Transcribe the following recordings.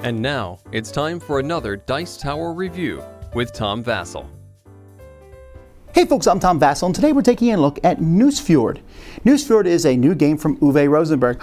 And now, it's time for another Dice Tower review with Tom Vasel. Hey folks, I'm Tom Vasel, and today we're taking a look at Nusfjord. Nusfjord is a new game from Uwe Rosenberg.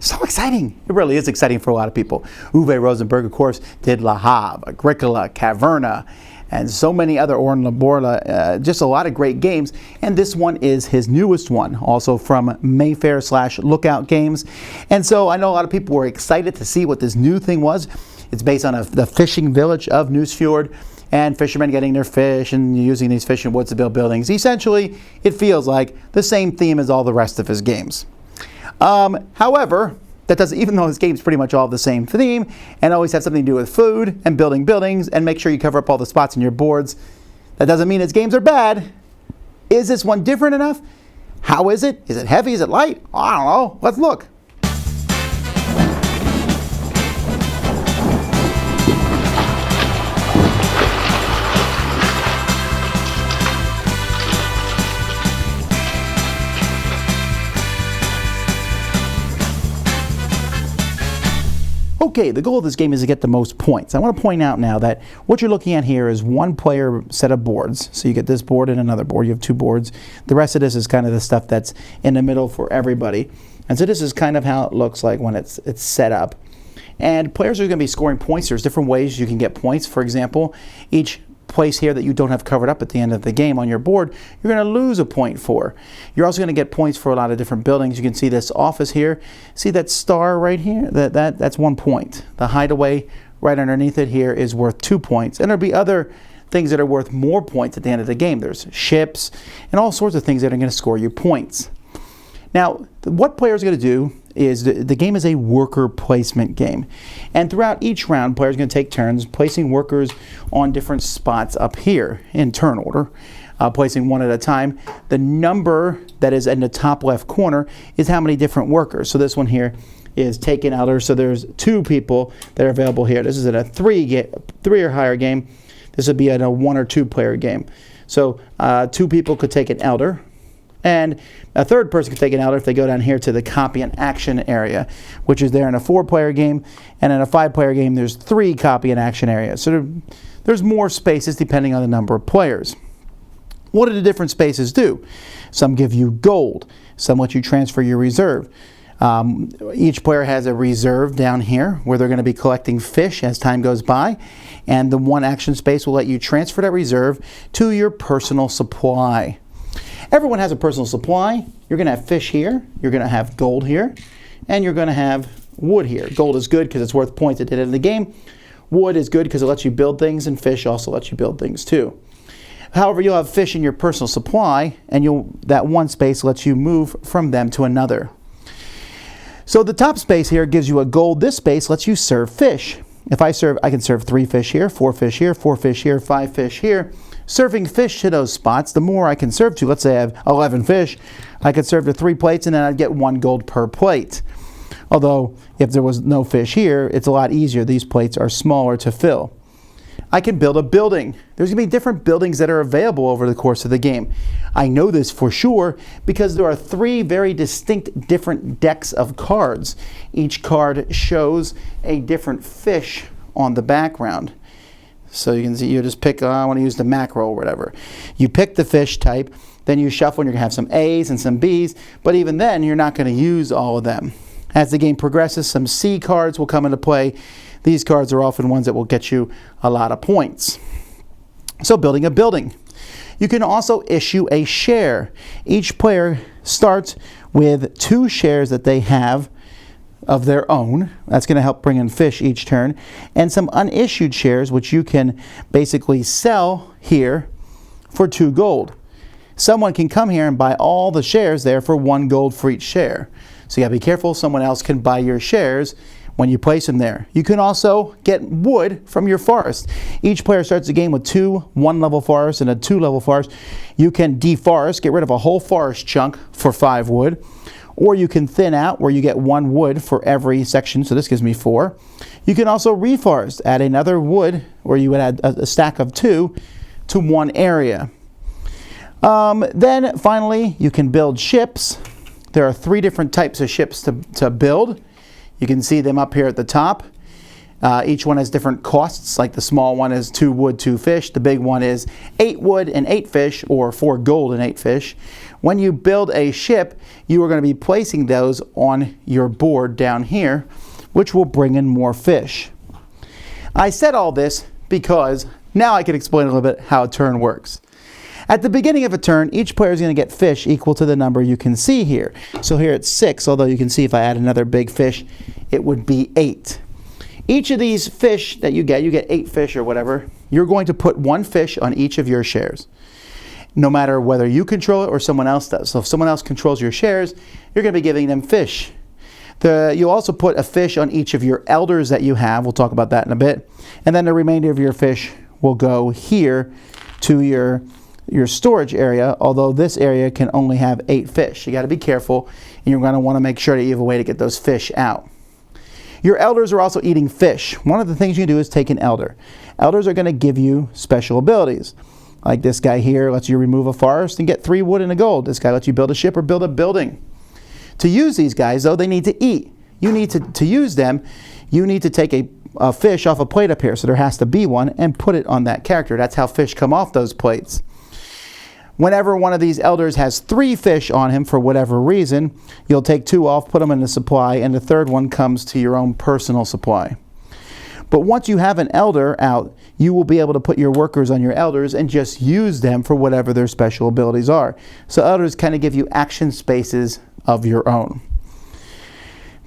So exciting! It really is exciting for a lot of people. Uwe Rosenberg, of course, did Le Havre, Agricola, Caverna, and so many other, Orn Laborla, just a lot of great games. And this one is his newest one, also from Mayfair/Lookout Games. And so I know a lot of people were excited to see what this new thing was. It's based on the fishing village of Nusfjord, and fishermen getting their fish and using these fishing woods to build buildings. Essentially, it feels like the same theme as all the rest of his games. However, that doesn't, even though his games pretty much all have the same theme and always have something to do with food and building buildings and make sure you cover up all the spots in your boards, that doesn't mean his games are bad. Is this one different enough? How is it? Is it heavy? Is it light? I don't know. Let's look. Okay, the goal of this game is to get the most points. I want to point out now that what you're looking at here is one player set of boards. So you get this board and another board. You have two boards. The rest of this is kind of the stuff that's in the middle for everybody. And so this is kind of how it looks like when it's set up. And players are going to be scoring points. There's different ways you can get points. For example, each place here that you don't have covered up at the end of the game on your board, you're going to lose a point for. You're also going to get points for a lot of different buildings. You can see this office here. See that star right here? That's 1 point. The hideaway right underneath it here is worth 2 points. And there'll be other things that are worth more points at the end of the game. There's ships and all sorts of things that are going to score you points. Now, what players are going to do is the game is a worker placement game. And throughout each round, players are going to take turns placing workers on different spots up here in turn order, placing one at a time. The number that is in the top left corner is how many different workers. So this one here is taken elder. So there's 2 people that are available here. This is in a 3 or higher game. This would be in a 1 or 2 player game. So 2 people could take an elder. And a third person can take an elder if they go down here to the copy and action area, which is there in a 4-player game. And in a 5-player game, there's 3 copy and action areas. So there's more spaces depending on the number of players. What do the different spaces do? Some give you gold. Some let you transfer your reserve. Each player has a reserve down here where they're going to be collecting fish as time goes by. And the 1 action space will let you transfer that reserve to your personal supply. Everyone has a personal supply. You're going to have fish here, you're going to have gold here, and you're going to have wood here. Gold is good because it's worth points at the end of the game. Wood is good because it lets you build things, and fish also lets you build things too. However, you'll have fish in your personal supply, and that 1 space lets you move from them to another. So the top space here gives you a gold. This space lets you serve fish. If I can serve 3 fish here, 4 fish here, 4 fish here, 5 fish here. Serving fish to those spots, the more I can serve to, let's say I have 11 fish, I could serve to 3 plates and then I'd get 1 gold per plate. Although, if there was no fish here, it's a lot easier. These plates are smaller to fill. I can build a building. There's going to be different buildings that are available over the course of the game. I know this for sure because there are 3 very distinct different decks of cards. Each card shows a different fish on the background. So you can see, you just pick, I want to use the mackerel or whatever. You pick the fish type, then you shuffle and you're going to have some A's and some B's, but even then you're not going to use all of them. As the game progresses, some C cards will come into play. These cards are often ones that will get you a lot of points. So building a building. You can also issue a share. Each player starts with 2 shares that they have of their own. That's going to help bring in fish each turn. And some unissued shares, which you can basically sell here for 2 gold. Someone can come here and buy all the shares there for 1 gold for each share. So you got to be careful. Someone else can buy your shares when you place them there. You can also get wood from your forest. Each player starts the game with 2 1-level forests and a 2-level forest. You can deforest, get rid of a whole forest chunk for 5 wood. Or you can thin out where you get 1 wood for every section, so this gives me 4. You can also reforest, add another wood where you would add a stack of 2 to 1 area. Then finally, you can build ships. There are 3 different types of ships to build. You can see them up here at the top. Each one has different costs, like the small one is 2 wood, 2 fish. The big one is 8 wood and 8 fish, or 4 gold and 8 fish. When you build a ship, you are going to be placing those on your board down here, which will bring in more fish. I said all this because now I can explain a little bit how a turn works. At the beginning of a turn, each player is going to get fish equal to the number you can see here. So here it's 6, although you can see if I add another big fish, it would be 8. Each of these fish that you get 8 fish or whatever, you're going to put 1 fish on each of your shares, no matter whether you control it or someone else does. So if someone else controls your shares, you're going to be giving them fish. You'll also put a fish on each of your elders that you have. We'll talk about that in a bit. And then the remainder of your fish will go here to your storage area, although this area can only have 8 fish. You got to be careful, and you're going to want to make sure that you have a way to get those fish out. Your elders are also eating fish. One of the things you can do is take an elder. Elders are going to give you special abilities. Like this guy here lets you remove a forest and get 3 wood and a gold. This guy lets you build a ship or build a building. To use these guys, though, they need to eat. You need to use them, you need to take a fish off a plate up here, so there has to be one, and put it on that character. That's how fish come off those plates. Whenever one of these elders has 3 fish on him for whatever reason, you'll take 2 off, put them in the supply, and the third one comes to your own personal supply. But once you have an elder out, you will be able to put your workers on your elders and just use them for whatever their special abilities are. So elders kind of give you action spaces of your own.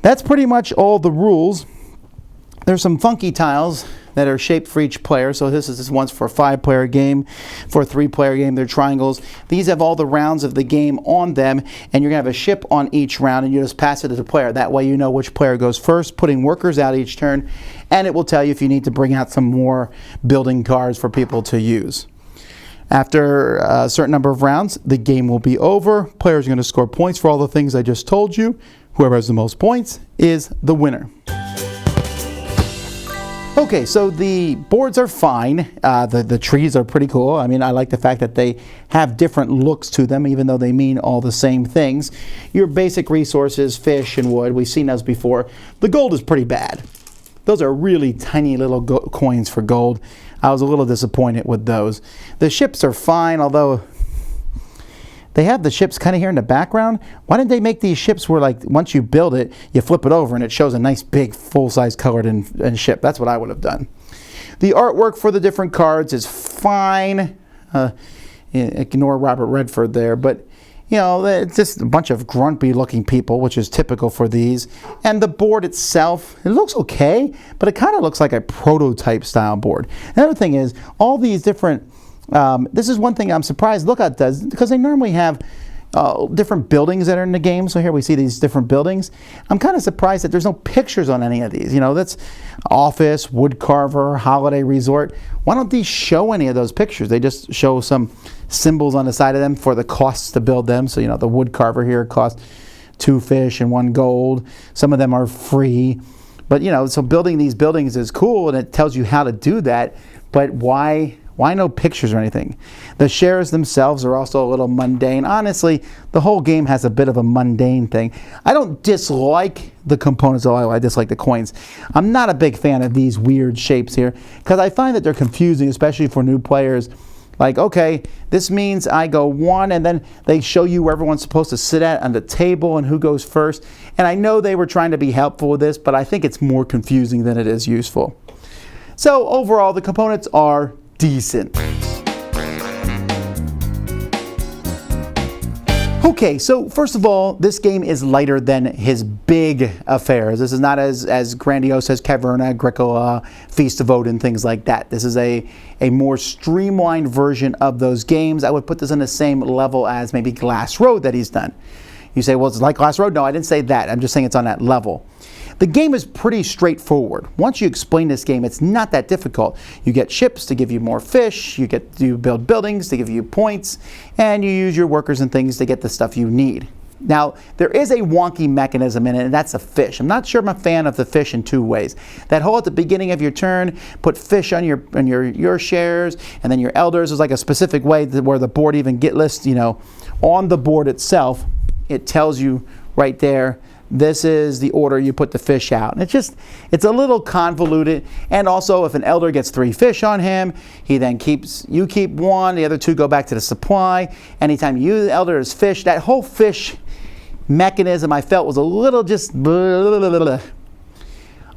That's pretty much all the rules. There's some funky tiles that are shaped for each player. So this one's for a 5-player game. For a 3-player game, they're triangles. These have all the rounds of the game on them, and you're going to have a ship on each round, and you just pass it to the player. That way you know which player goes first, putting workers out each turn, and it will tell you if you need to bring out some more building cards for people to use. After a certain number of rounds, the game will be over. Players are going to score points for all the things I just told you. Whoever has the most points is the winner. Okay, so the boards are fine. The trees are pretty cool. I mean, I like the fact that they have different looks to them, even though they mean all the same things. Your basic resources, fish and wood, we've seen those before. The gold is pretty bad. Those are really tiny little coins for gold. I was a little disappointed with those. The ships are fine, although they have the ships kind of here in the background. Why didn't they make these ships where, like, once you build it, you flip it over and it shows a nice big full-size colored and ship? That's what I would have done. The artwork for the different cards is fine. Ignore Robert Redford there, but you know, it's just a bunch of grumpy looking people, which is typical for these. And the board itself, it looks okay, but it kind of looks like a prototype style board. Another thing is, all these different, this is one thing I'm surprised Lookout does, because they normally have different buildings that are in the game. So here we see these different buildings. I'm kind of surprised that there's no pictures on any of these. You know, that's office, woodcarver, holiday resort. Why don't these show any of those pictures? They just show some symbols on the side of them for the costs to build them. So, you know, the woodcarver here costs 2 fish and 1 gold. Some of them are free. But, you know, so building these buildings is cool, and it tells you how to do that. But why no pictures or anything? The shares themselves are also a little mundane. Honestly, the whole game has a bit of a mundane thing. I don't dislike the components, although I dislike the coins. I'm not a big fan of these weird shapes here, because I find that they're confusing, especially for new players. Like, okay, this means I go 1, and then they show you where everyone's supposed to sit at on the table and who goes first. And I know they were trying to be helpful with this, but I think it's more confusing than it is useful. So overall, the components are decent. Okay, so first of all, this game is lighter than his big affairs. This is not as grandiose as Caverna, Agricola, Feast of Odin, things like that. This is a more streamlined version of those games. I would put this on the same level as maybe Glass Road that he's done. You say, well, it's like Glass Road. No, I didn't say that. I'm just saying it's on that level. The game is pretty straightforward. Once you explain this game, it's not that difficult. You get ships to give you more fish, you build buildings to give you points, and you use your workers and things to get the stuff you need. Now, there is a wonky mechanism in it, and that's a fish. I'm not sure I'm a fan of the fish in 2 ways. That whole at the beginning of your turn, put fish on your shares, and then your elders is like a specific way where the board even get lists, you know, on the board itself. It tells you right there This is the order you put the fish out. And it's a little convoluted. And also, if an elder gets 3 fish on him, you keep 1, the other 2 go back to the supply. Anytime the elder is fish, that whole fish mechanism I felt was a little just blah, blah, blah, blah.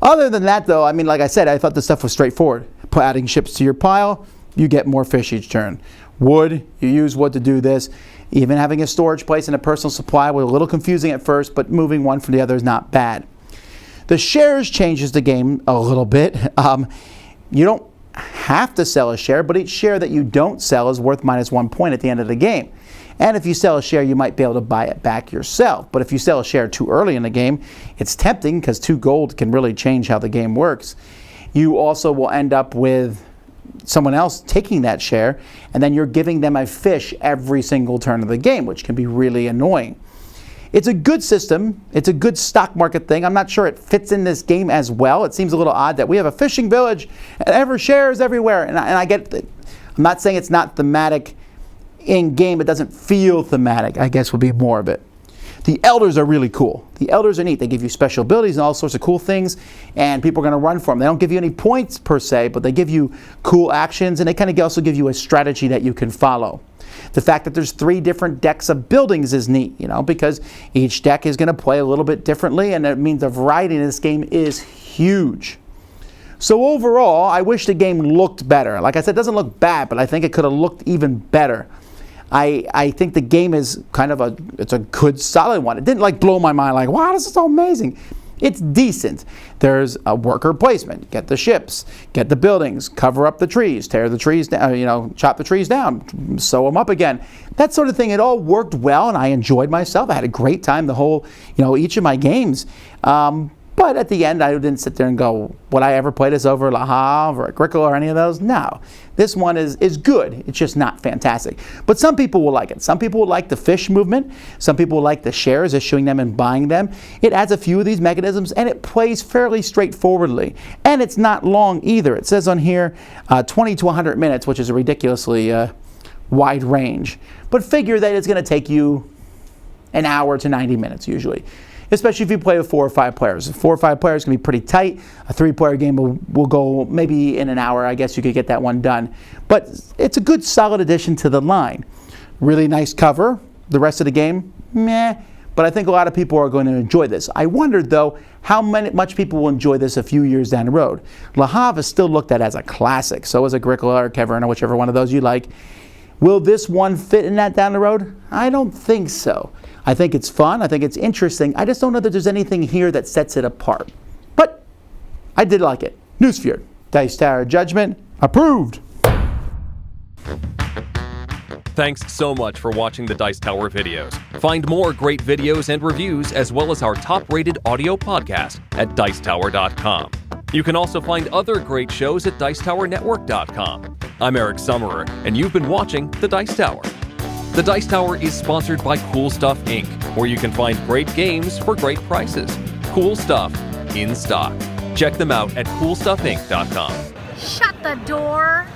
Other than that, though, I mean, like I said, I thought the stuff was straightforward. Adding chips to your pile, you get more fish each turn. Wood, you use wood to do this. Even having a storage place and a personal supply was a little confusing at first, but moving one from the other is not bad. The shares changes the game a little bit. You don't have to sell a share, but each share that you don't sell is worth -1 point at the end of the game. And if you sell a share, you might be able to buy it back yourself. But if you sell a share too early in the game, it's tempting because 2 gold can really change how the game works. You also will end up with someone else taking that share, and then you're giving them a fish every single turn of the game, which can be really annoying. It's a good system. It's a good stock market thing. I'm not sure it fits in this game as well. It seems a little odd that we have a fishing village and shares everywhere. And I get it. I'm not saying it's not thematic in game. It doesn't feel thematic, I guess would be more of it. The elders are really cool. The elders are neat. They give you special abilities and all sorts of cool things, and people are going to run for them. They don't give you any points per se, but they give you cool actions, and they kind of also give you a strategy that you can follow. The fact that there's 3 different decks of buildings is neat, because each deck is going to play a little bit differently, and it means the variety in this game is huge. So overall, I wish the game looked better. Like I said, it doesn't look bad, but I think it could have looked even better. I think the game is it's a good, solid one. It didn't blow my mind like, wow, this is so amazing. It's decent. There's a worker placement. Get the ships, get the buildings, cover up the trees, tear the trees down, chop the trees down, sew them up again. That sort of thing. It all worked well, and I enjoyed myself. I had a great time the whole, each of my games. But at the end, I didn't sit there and go, would I ever play this over Le Havre or Agricola or any of those? No. This one is good. It's just not fantastic. But some people will like it. Some people will like the fish movement. Some people will like the shares, issuing them and buying them. It adds a few of these mechanisms, and it plays fairly straightforwardly. And it's not long either. It says on here 20 to 100 minutes, which is a ridiculously wide range. But figure that it's going to take you an hour to 90 minutes usually. Especially if you play with 4 or 5 players. 4 or 5 players can be pretty tight. A 3-player game will go maybe in an hour. I guess you could get that one done. But it's a good, solid addition to the line. Really nice cover. The rest of the game, meh. But I think a lot of people are going to enjoy this. I wondered, though, how much people will enjoy this a few years down the road. Le Havre is still looked at as a classic. So is Agricola or Kevern or whichever one of those you like. Will this one fit in that down the road? I don't think so. I think it's fun. I think it's interesting. I just don't know that there's anything here that sets it apart. But I did like it. Nusfjord, Dice Tower Judgment, approved. Thanks so much for watching the Dice Tower videos. Find more great videos and reviews, as well as our top-rated audio podcast at Dicetower.com. You can also find other great shows at Dicetowernetwork.com. I'm Eric Summerer, and you've been watching The Dice Tower. The Dice Tower is sponsored by Cool Stuff Inc., where you can find great games for great prices. Cool stuff in stock. Check them out at CoolStuffInc.com. Shut the door.